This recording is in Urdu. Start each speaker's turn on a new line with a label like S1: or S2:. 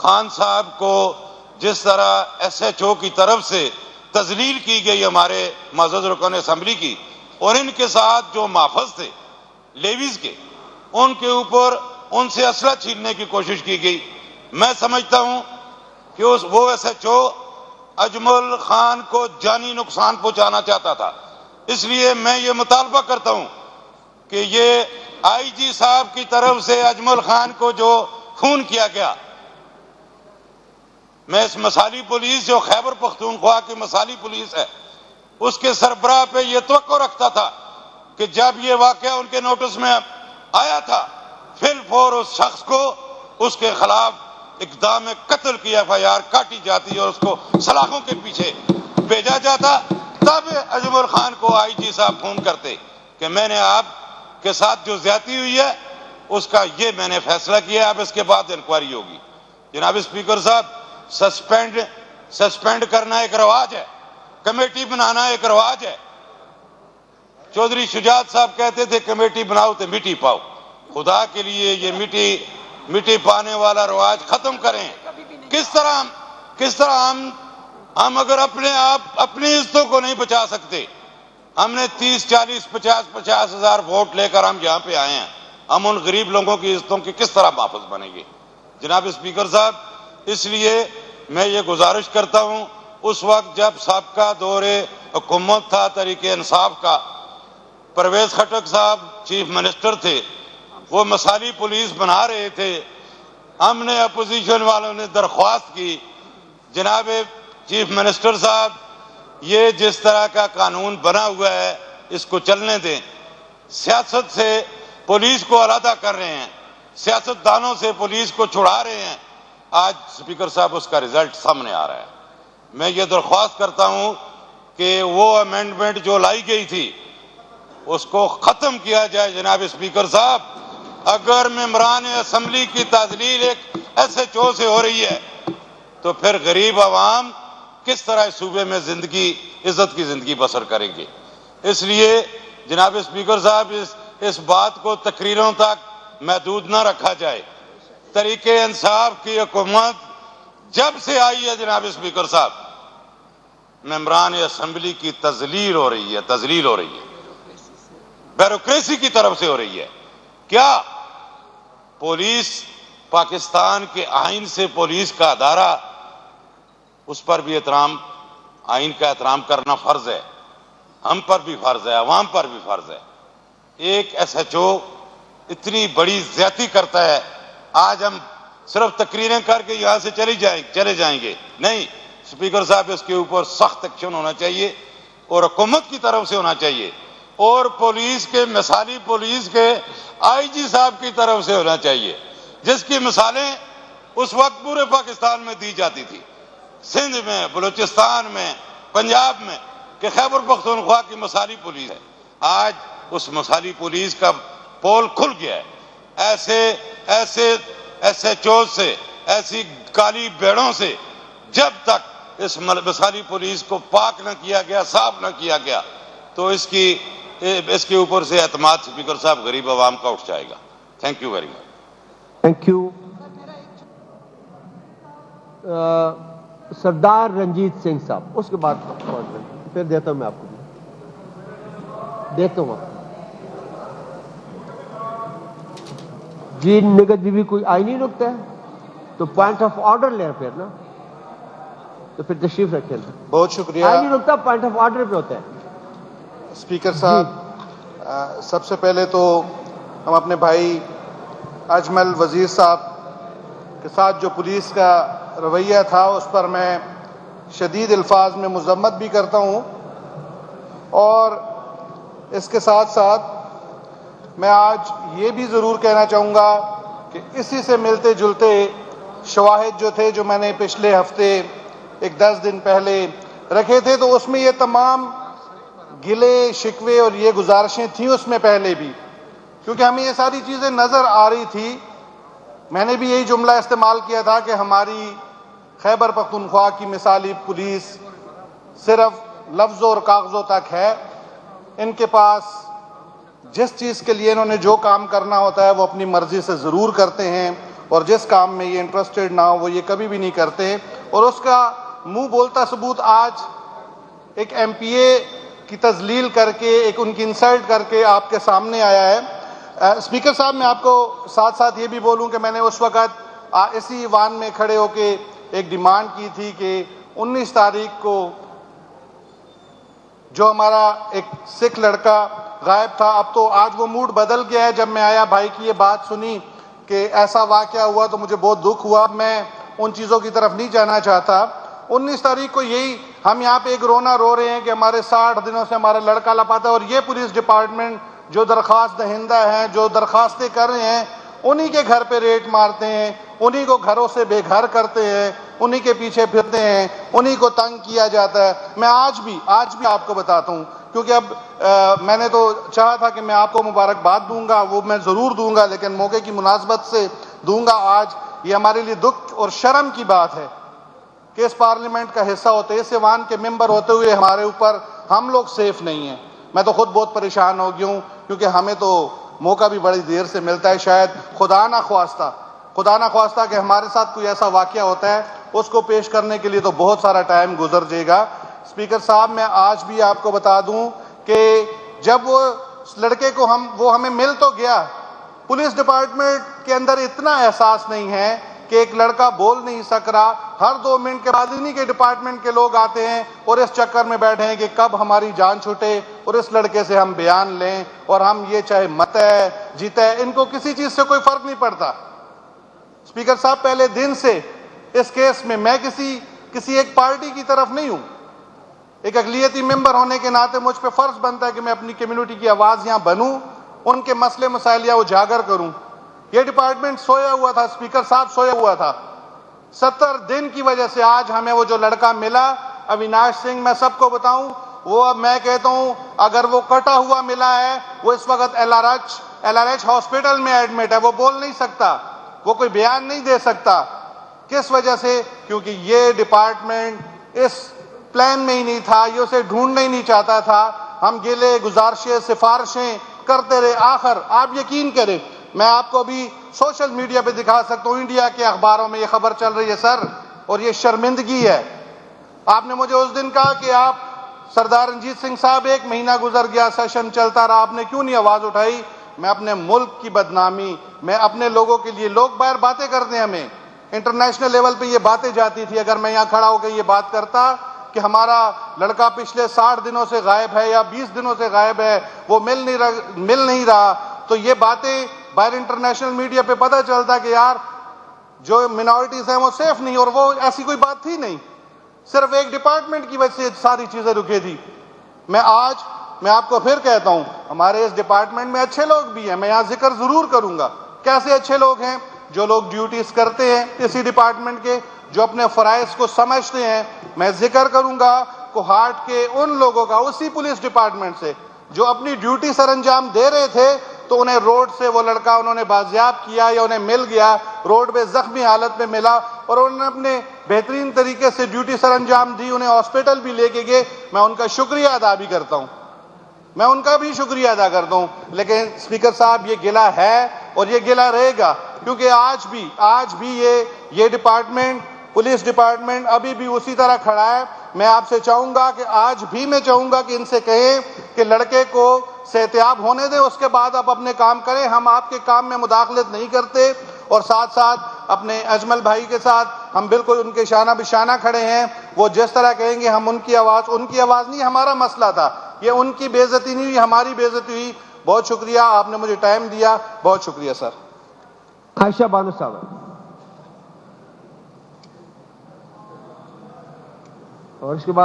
S1: خان صاحب کو جس طرح ایس ایچ او کی طرف سے تذلیل کی گئی ہمارے معزز رکن اسمبلی کی، اور ان کے ساتھ جو محافظ تھے لیویز کے، ان کے اوپر ان سے اسلحہ چھیننے کی کوشش کی گئی. میں سمجھتا ہوں کہ وہ S H O Ajmal Khan کو جانی نقصان پہنچانا چاہتا تھا. اس لیے میں یہ مطالبہ کرتا ہوں کہ یہ آئی جی صاحب کی طرف سے اجمل خان کو جو خون کیا گیا، میں اس مثالی پولیس جو خیبر پختونخوا کی مثالی پولیس ہے اس کے سربراہ پہ یہ توقع رکھتا تھا کہ جب یہ واقعہ ان کے نوٹس میں آیا تھا فی الفور اس شخص کو اس کے خلاف اقدام قتل کی ایف آئی آر کاٹی جاتی اور اس کو سلاخوں کے پیچھے بھیجا جاتا. تب اجمل خان کو آئی جی صاحب فون کرتے کہ میں نے آپ کے ساتھ جو زیادتی ہوئی ہے اس کا یہ میں نے فیصلہ کیا، اب اس کے بعد انکوائری ہوگی. جناب اسپیکر صاحب، سسپینڈ کرنا ایک رواج ہے، کمیٹی بنانا ایک رواج ہے. چودھری شجاعت صاحب کہتے تھے کمیٹی بناؤ تو مٹی پاؤ. خدا کے لیے یہ مٹی پانے والا رواج ختم کریں. کس طرح ہم اگر اپنی عزتوں کو نہیں بچا سکتے، ہم نے 30 40 50 ہزار ووٹ لے کر ہم یہاں پہ آئے ہیں، ہم ان غریب لوگوں کی عزتوں کی کس طرح محافظ بنیں گے؟ جناب اسپیکر صاحب، اس لیے میں یہ گزارش کرتا ہوں، اس وقت جب سابقہ دور حکومت تھا تحریک انصاف کا، پرویز خٹک صاحب چیف منسٹر تھے، وہ مثالی پولیس بنا رہے تھے. ہم نے اپوزیشن والوں نے درخواست کی، جناب چیف منسٹر صاحب یہ جس طرح کا قانون بنا ہوا ہے اس کو چلنے دیں. سیاست سے پولیس کو علیحدہ کر رہے ہیں، سیاستدانوں سے پولیس کو چھڑا رہے ہیں. آج اسپیکر صاحب اس کا رزلٹ سامنے آ رہا ہے. میں یہ درخواست کرتا ہوں کہ وہ امینڈمنٹ جو لائی گئی تھی اس کو ختم کیا جائے. جناب اسپیکر صاحب، اگر ممبران اسمبلی کی تذلیل ایک ایس ایچ او سے ہو رہی ہے تو پھر غریب عوام کس طرح اس صوبے میں عزت کی زندگی بسر کریں گے؟ اس لیے جناب اسپیکر صاحب اس بات کو تقریروں تک محدود نہ رکھا جائے. تحریک انصاف کی حکومت جب سے آئی ہے جناب اسپیکر صاحب، ممبران اسمبلی کی تذلیل ہو رہی ہے، بیوروکریسی کی طرف سے ہو رہی ہے. کیا پولیس پاکستان کے آئین سے پولیس کا ادارہ، اس پر بھی آئین کا احترام کرنا فرض ہے. ہم پر بھی فرض ہے، عوام پر بھی فرض ہے. ایک ایس ایچ او اتنی بڑی زیادتی کرتا ہے، آج ہم صرف تقریریں کر کے یہاں سے چلے جائیں گے نہیں. اسپیکر صاحب، اس کے اوپر سخت ایکشن ہونا چاہیے اور حکومت کی طرف سے ہونا چاہیے، اور پولیس کے مثالی پولیس کے آئی جی صاحب کی طرف سے ہونا چاہیے، جس کی مثالیں اس وقت پورے پاکستان میں دی جاتی تھی، سندھ میں، بلوچستان میں، پنجاب میں، کہ خیبر پختونخوا کی مثالی پولیس ہے. آج اس مثالی پولیس کا پول کھل گیا ہے. ایسے ایس ایچ او سے، ایسی کالی بیڑوں سے جب تک اس مثالی پولیس کو پاک نہ کیا گیا، صاف نہ کیا گیا، تو اس کے اوپر سے اعتماد اسپیکر صاحب غریب عوام کا اٹھ جائے گا. Thank you very much.
S2: Thank you. Sardar Ranjit Singh صاحب، اس کے بعد پھر دیتا ہوں، میں آپ کو دیتا ہوں. جی نگت بی بی کوئی آئی نہیں رکتا ہے تو پوائنٹ آف آرڈر لیں پھر نا، تو پھر تشریف رکھیں.
S3: بہت شکریہ.
S2: آئی نہیں رکتا، پوائنٹ آف آرڈر پہ ہوتا ہے.
S3: اسپیکر صاحب، سب سے پہلے تو ہم اپنے بھائی اجمل وزیر صاحب کے ساتھ جو پولیس کا رویہ تھا اس پر میں شدید الفاظ میں مذمت بھی کرتا ہوں، اور اس کے ساتھ ساتھ میں آج یہ بھی ضرور کہنا چاہوں گا کہ اسی سے ملتے جلتے شواہد جو تھے، جو میں نے پچھلے ہفتے 10 دن پہلے رکھے تھے، تو اس میں یہ تمام گلے شکوے اور یہ گزارشیں تھیں اس میں پہلے بھی، کیونکہ ہمیں یہ ساری چیزیں نظر آ رہی تھی. میں نے بھی یہی جملہ استعمال کیا تھا کہ ہماری خیبر پختونخوا کی مثالی پولیس صرف لفظوں اور کاغذوں تک ہے. ان کے پاس جس چیز کے لیے انہوں نے جو کام کرنا ہوتا ہے وہ اپنی مرضی سے ضرور کرتے ہیں، اور جس کام میں یہ انٹرسٹڈ نہ ہو وہ یہ کبھی بھی نہیں کرتے، اور اس کا منہ بولتا ثبوت آج ایک ایم پی اے کی تذلیل کر کے، ایک ان کی انسلٹ کر کے آپ کے سامنے آیا ہے۔ اسپیکر صاحب، میں آپ کو ساتھ ساتھ یہ بھی بولوں کہ میں نے اس وقت اسی ایوان میں کھڑے ہو کے ایک ڈیمانڈ کی تھی کہ 19 تاریخ کو جو ہمارا ایک سکھ لڑکا غائب تھا، اب تو آج وہ موڈ بدل گیا ہے۔ جب میں آیا، بھائی کی یہ بات سنی کہ ایسا واقعہ ہوا تو مجھے بہت دکھ ہوا۔ میں ان چیزوں کی طرف نہیں جانا چاہتا۔ 19 تاریخ کو یہی ہم یہاں پہ ایک رونا رو رہے ہیں کہ ہمارے 60 دنوں سے ہمارا لڑکا لاپتہ ہے، اور یہ پولیس ڈپارٹمنٹ جو درخواست دہندہ ہیں، جو درخواستیں کر رہے ہیں، انہی کے گھر پہ ریڈ مارتے ہیں، انہی کو گھروں سے بے گھر کرتے ہیں، انہی کے پیچھے پھرتے ہیں، انہی کو تنگ کیا جاتا ہے۔ میں آج بھی آپ کو بتاتا ہوں، کیونکہ اب میں نے تو چاہا تھا کہ میں آپ کو مبارکباد دوں گا، وہ میں ضرور دوں گا، لیکن موقع کی مناسبت سے دوں گا۔ آج یہ ہمارے لیے دکھ اور شرم کی بات ہے کہ اس پارلیمنٹ کا حصہ ہوتے، اس ایوان کے ممبر ہوتے ہوئے ہمارے اوپر ہم لوگ سیف نہیں ہیں۔ میں تو خود بہت پریشان ہو گیا ہوں، کیونکہ ہمیں تو موقع بھی بڑی دیر سے ملتا ہے۔ شاید خدا نہ خواستہ کہ ہمارے ساتھ کوئی ایسا واقعہ ہوتا ہے، اس کو پیش کرنے کے لیے تو بہت سارا ٹائم گزر جائے گا۔ اسپیکر صاحب، میں آج بھی آپ کو بتا دوں کہ جب وہ لڑکے کو وہ ہمیں مل تو گیا، پولیس ڈپارٹمنٹ کے اندر اتنا احساس نہیں ہے کہ ایک لڑکا بول نہیں سک رہا، ہر 2 منٹ کے بعد انہی کے ڈپارٹمنٹ کے لوگ آتے ہیں اور اس چکر میں بیٹھے ہیں کہ کب ہماری جان چھوٹے اور اس لڑکے سے ہم بیان لیں، اور ہم یہ چاہے مت ہے جیتا ہے، ان کو کسی چیز سے کوئی فرق نہیں پڑتا۔ اسپیکر صاحب، پہلے دن سے اس کیس میں میں کسی ایک پارٹی کی طرف نہیں ہوں۔ ایک اقلیتی ممبر ہونے کے ناطے مجھ پہ فرض بنتا ہے کہ میں اپنی کمیونٹی کی آواز یہاں بنوں، ان کے مسئلے مسائل یہاں اجاگر کروں۔ یہ ڈپارٹمنٹ سویا ہوا تھا، اسپیکر صاحب، سویا ہوا تھا۔ 70 دن کی وجہ سے آج ہمیں وہ جو لڑکا ملا، اویناش سنگھ، میں سب کو بتاؤں، وہ اب میں کہتا ہوں اگر وہ کٹا ہوا ملا ہے، وہ اس وقت ایل آر ایچ ہاسپٹل میں ایڈمٹ ہے، وہ بول نہیں سکتا، وہ کوئی بیان نہیں دے سکتا۔ کس وجہ سے؟ کیونکہ یہ ڈپارٹمنٹ اس پلان میں ہی نہیں تھا، یہ اسے ڈھونڈنا ہی نہیں چاہتا تھا۔ ہم گلے گزارشیں سفارشیں کرتے رہے، آخر آپ یقین کریں، میں آپ کو بھی سوشل میڈیا پہ دکھا سکتا ہوں، انڈیا کے اخباروں میں یہ خبر چل رہی ہے سر، اور یہ شرمندگی ہے۔ آپ نے مجھے اس دن کہا کہ آپ سردار رنجیت سنگھ صاحب 1 مہینہ گزر گیا، سیشن چلتا رہا، آپ نے کیوں نہیں آواز اٹھائی؟ میں اپنے ملک کی بدنامی، میں اپنے لوگوں کے لیے، لوگ باہر باتیں کرتے ہیں، ہمیں انٹرنیشنل لیول پہ یہ باتیں جاتی تھی، اگر میں یہاں کھڑا ہو کے یہ بات کرتا کہ ہمارا لڑکا پچھلے 60 دنوں سے غائب ہے یا 20 دنوں سے غائب ہے، وہ مل نہیں رہا، تو یہ باتیں باہر انٹرنیشنل میڈیا پہ پتہ چلتا کہ یار جو منارٹیز ہیں وہ سیف نہیں، اور وہ ایسی کوئی بات تھی نہیں، صرف ایک ڈپارٹمنٹ کی وجہ سے ساری چیزیں رکے تھی۔ میں آپ کو پھر کہتا ہوں، ہمارے اس ڈپارٹمنٹ میں اچھے لوگ بھی ہیں، میں یہاں ذکر ضرور کروں گا۔ کیسے اچھے لوگ ہیں؟ جو لوگ ڈیوٹیز کرتے ہیں اسی ڈپارٹمنٹ کے، جو اپنے فرائض کو سمجھتے ہیں۔ میں ذکر کروں گا کوہاٹ کے ان لوگوں کا، اسی پولیس ڈپارٹمنٹ سے، جو اپنی ڈیوٹی سر انجام دے رہے تھے تو انہیں روڈ سے وہ لڑکا انہوں نے بازیاب کیا یا انہیں مل گیا، روڈ پہ زخمی حالت میں ملا، اور انہوں نے اپنے بہترین طریقے سے ڈیوٹی سر انجام دی، انہیں ہاسپٹل بھی لے کے گئے۔ میں ان کا شکریہ ادا بھی کرتا ہوں، میں ان کا بھی شکریہ ادا کرتا ہوں، لیکن اسپیکر صاحب یہ گلہ ہے اور یہ گلہ رہے گا، کیونکہ آج بھی یہ ڈپارٹمنٹ، پولیس ڈپارٹمنٹ ابھی بھی اسی طرح کھڑا ہے۔ میں آپ سے چاہوں گا کہ آج بھی میں چاہوں گا کہ ان سے کہیں کہ لڑکے کو صحتیاب ہونے دیں، اس کے بعد آپ اپنے کام کریں، ہم آپ کے کام میں مداخلت نہیں کرتے۔ اور ساتھ ساتھ اپنے اجمل بھائی کے ساتھ ہم بالکل ان کے شانہ بشانہ کھڑے ہیں، وہ جس طرح کہیں گے ہم ان کی آواز نہیں، ہمارا مسئلہ تھا، یہ ان کی بے عزتی نہیں ہوئی، ہماری بے عزتی ہوئی۔ بہت شکریہ، آپ نے مجھے ٹائم دیا، بہت شکریہ سر۔
S2: عائشہ بانو صاحب، اور اس کے بعد